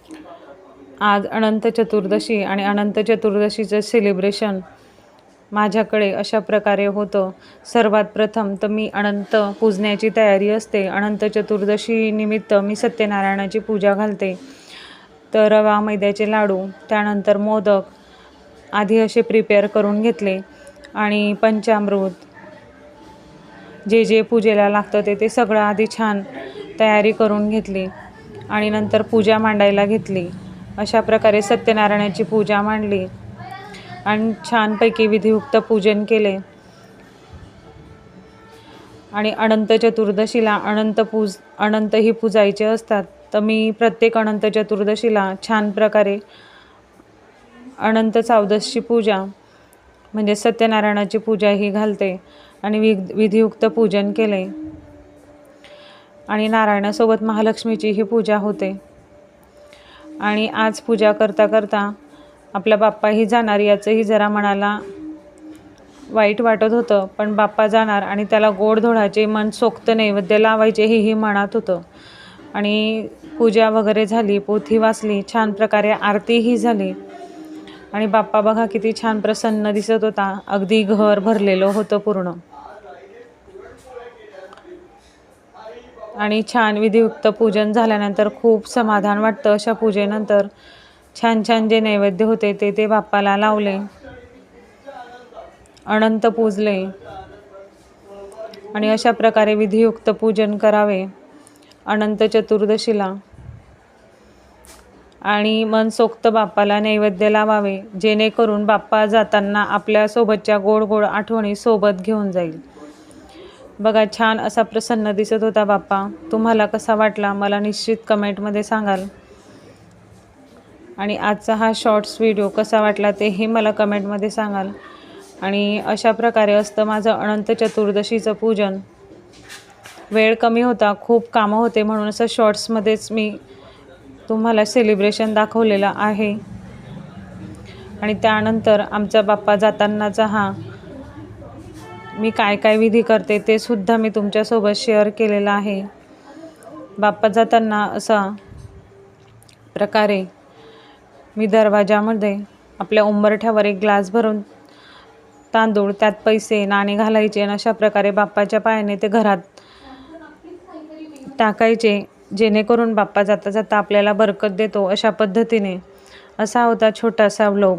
आज अनंत चतुर्दशी आणि अनंत चतुर्दशीचं सेलिब्रेशन माझ्याकडे अशा प्रकारे होतं. सर्वात प्रथम तर मी अनंत पूजण्याची तयारी असते. अनंत चतुर्दशी निमित्त मी सत्यनारायणाची पूजा घालते. तर रवा मैद्याचे लाडू, त्यानंतर मोदक आधी असे प्रिपेअर करून घेतले आणि पंचामृत जे जे पूजेला लागतं ते सगळं आधी छान तयारी करून घेतली आणि नंतर पूजा मांडायला घेतली. अशा प्रकारे सत्यनारायणाची पूजा मांडली आणि छानपैकी विधियुक्त पूजन केले. आणि अनंत चतुर्दशीला अनंतही पूजायचे असतात. तर मी प्रत्येक अनंत चतुर्दशीला छान प्रकारे अनंत चौदसची पूजा म्हणजे सत्यनारायणाची पूजा ही घालते आणि विधियुक्त पूजन केले. आणि नारायणासोबत महालक्ष्मीची ही पूजा होते. आणि आज पूजा करता करता आपला बाप्पाही जाणार याचंही जरा मनाला वाईट वाटत होतं. पण बाप्पा जाणार आणि त्याला गोडधोडाचे मनसोक्त नैवेद्य लावायचे हेही मनात होतं. आणि पूजा वगैरे झाली, पोथी वाचली, छान प्रकारे आरतीही झाली. आणि बाप्पा बघा किती छान प्रसन्न दिसत होता. अगदी घर भरलेलं होतं पूर्ण. आणि छान विधियुक्त पूजन झाल्यानंतर खूप समाधान वाटतं. अशा पूजेनंतर छान छान जे नैवेद्य होते ते बाप्पाला लावले, अनंत पूजले. आणि अशा प्रकारे विधियुक्त पूजन करावे अनंत चतुर्दशीला. आणि मनसोक्त बाप्पाला नैवेद्य लावावे, जेणेकरून बाप्पा जाताना आपल्यासोबतच्या गोड गोड आठवणी सोबत घेऊन जाईल. बघा छान असा प्रसन्न दिसत होता बाप्पा. तुम्हाला कसा वाटला मला निश्चित कमेंटमध्ये सांगाल. आणि आजचा हा शॉर्ट्स व्हिडिओ कसा वाटला तेही मला कमेंटमध्ये सांगाल. आणि अशा प्रकारे असतं माझं अनंत चतुर्दशीचं पूजन. वेळ कमी होता, खूप कामं होते, म्हणून असं शॉर्ट्समध्येच मी तुम्हाला सेलिब्रेशन दाखवलेलं आहे. आणि त्यानंतर आमचा बाप्पा जातानाचा हा मी काय काय विधी करते ते सुद्धा मी तुमच्यासोबत शेअर केलेलं आहे. बाप्पा जाताना असा प्रकारे मी दरवाजामध्ये आपल्या उंबरठ्यावर एक ग्लास भरून तांदूळ, त्यात पैसे नाणे घालायचे आणि अशा प्रकारे बाप्पाच्या पायाने ते घरात टाकायचे, जेणेकरून बाप्पा जाता जाता आपल्याला बरकत देतो. अशा पद्धतीने असा होता छोटासा व्लॉग.